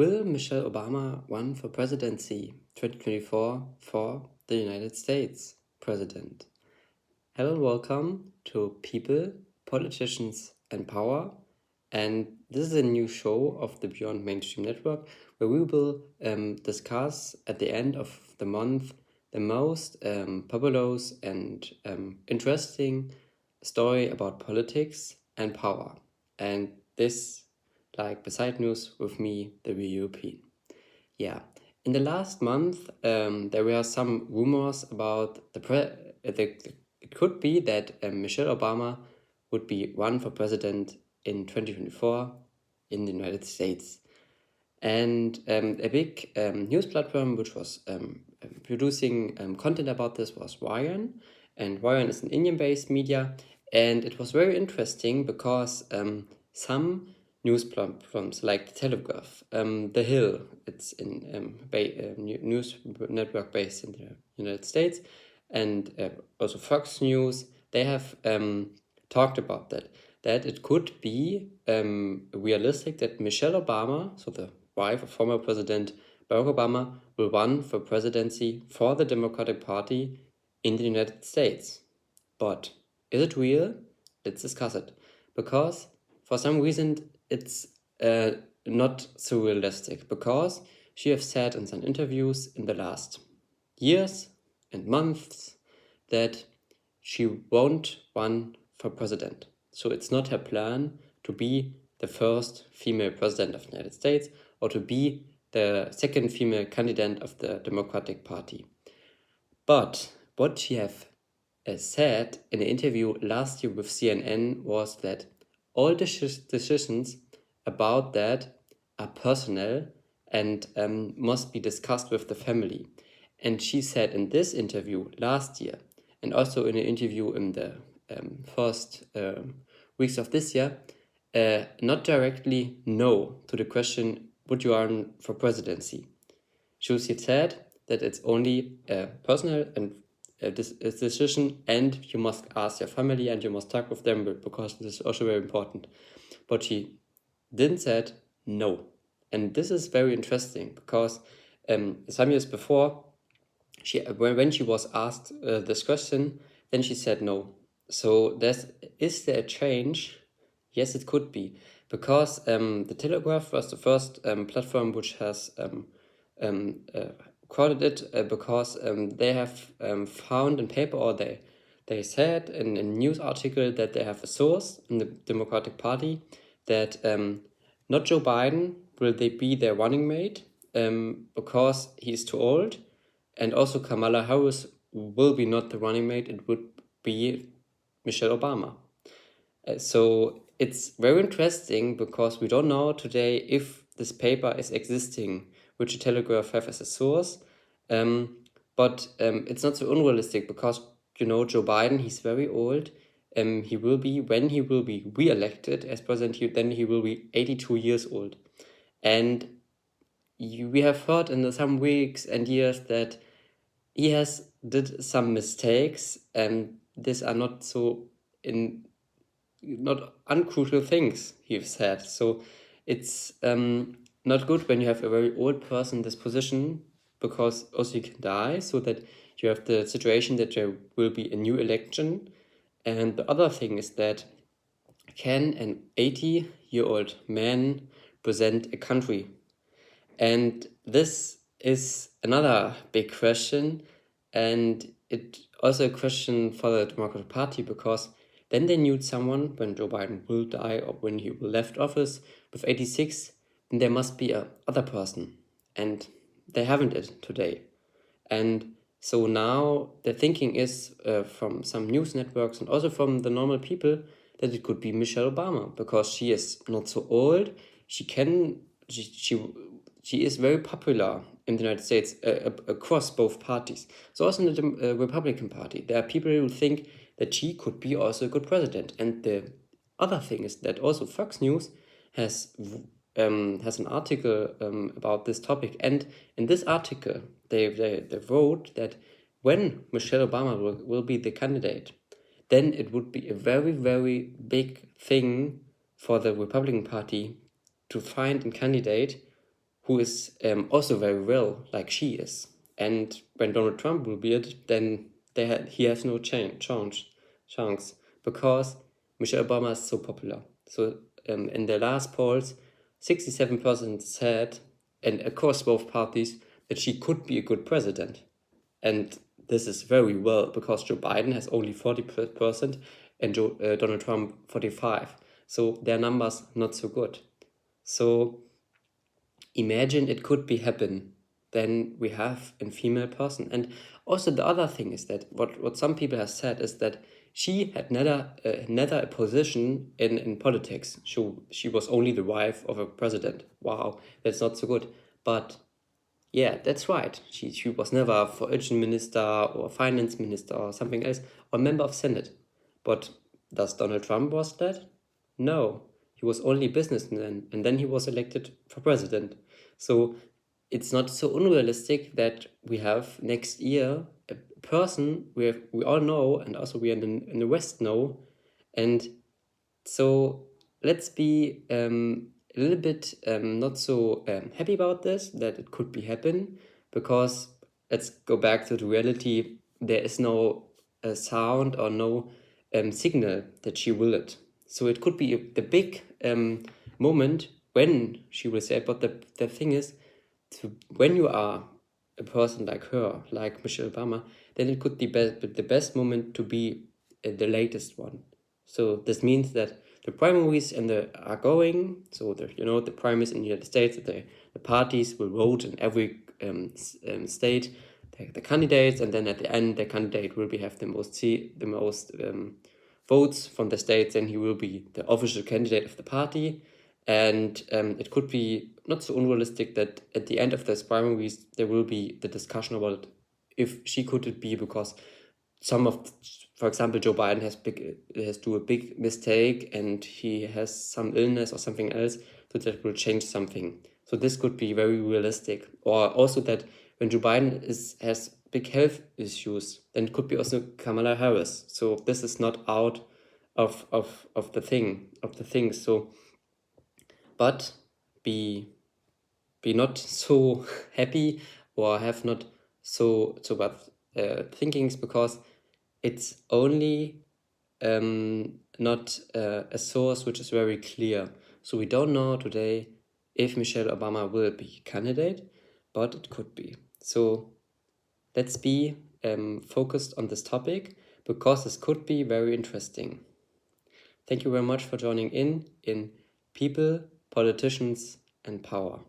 Will Michelle Obama run for presidency 2024 for the United States president? Hello and welcome to People, Politicians and Power. And this is a new show of the Beyond Mainstream Network where we will discuss at the end of the month the most popular and interesting story about politics and power. And this, like beside news with me, the real European. Yeah, in the last month, there were some rumors about it could be that Michelle Obama would be run for president in 2024 in the United States. And a big news platform which was producing content about this was Ryan. And Ryan is an Indian-based media. And it was very interesting because some news platforms like The Telegraph, The Hill, it's in news network based in the United States, and also Fox News, they have talked about that it could be realistic that Michelle Obama, so the wife of former President Barack Obama, will run for presidency for the Democratic Party in the United States. But is it real? Let's discuss it. Because for some reason it's not so realistic. Because she has said in some interviews in the last years and months that she won't run for president. So it's not her plan to be the first female president of the United States or to be the second female candidate of the Democratic Party. But what she have said in an interview last year with CNN was that all decisions about that are personal and must be discussed with the family. And she said in this interview last year, and also in an interview in the first weeks of this year, not directly no to the question, would you run for presidency? She said that it's only a personal and decision, and you must ask your family and you must talk with them because this is also very important. But she didn't said no. And this is very interesting because some years before, when she was asked this question, then she said no. So is there a change? Yes, it could be, because the Telegraph was the first platform which has quoted it because they have found in paper, or they said in a news article that they have a source in the Democratic Party that not Joe Biden will they be their running mate because he's too old, and also Kamala Harris will be not the running mate, it would be Michelle Obama. So it's very interesting because we don't know today if this paper is existing, which the Telegraph have as a source. But it's not so unrealistic because, Joe Biden, he's very old. When he will be re-elected as president, then he will be 82 years old. And we have heard in some weeks and years that he has did some mistakes, and these are not uncrucial things he's said. So it's not good when you have a very old person in this position, because also you can die, so that you have the situation that there will be a new election. And the other thing is that, can an 80-year-old man present a country? And this is another big question, and it also a question for the Democratic Party, because then they need someone when Joe Biden will die or when he will left office with 86, then there must be a other person, and they haven't it today. And so now the thinking is from some news networks and also from the normal people that it could be Michelle Obama, because she is not so old. She is very popular in the United States across both parties. So also in the Republican Party, there are people who think that she could be also a good president. And the other thing is that also Fox News has an article about this topic. And in this article, they wrote that when Michelle Obama will be the candidate, then it would be a very, very big thing for the Republican Party to find a candidate who is also very well like she is. And when Donald Trump will be it, then he has no chance because Michelle Obama is so popular. So in the last polls, 67% said, and across both parties, that she could be a good president. And this is very well because Joe Biden has only 40% and Donald Trump 45%. So their numbers not so good. So imagine it could be happen. Then we have a female person. And also the other thing is that what some people have said is that she had never a position in politics. She was only the wife of a president. Wow, that's not so good. But yeah, that's right. She was never a foreign minister or finance minister or something else or member of Senate. But does Donald Trump was that? No, he was only businessman and then he was elected for president. So it's not so unrealistic that we have next year a person we all know and also we in the West know. And so let's be a little bit not so happy about this, that it could be happen, because let's go back to the reality. There is no sound or no signal that she will it. So it could be the big moment when she will say, but the thing is, when you are a person like her, like Michelle Obama, then it could be the best moment to be the latest one. So this means that the primaries are going. So the primaries in the United States, the parties will vote in every state the candidates, and then at the end the candidate will have the most votes from the states, and he will be the official candidate of the party. And it could be not so unrealistic that at the end of this primaries there will be the discussion about if she could it be, because for example, Joe Biden has do a big mistake and he has some illness or something else, so that will change something. So this could be very realistic. Or also that when Joe Biden has big health issues, then it could be also Kamala Harris. So this is not out of the thing. So, but be not so happy or have not so bad thinkings, because it's only not a source which is very clear. So we don't know today if Michelle Obama will be candidate, but it could be. So let's be focused on this topic, because this could be very interesting. Thank you very much for joining in People, Politicians and Power.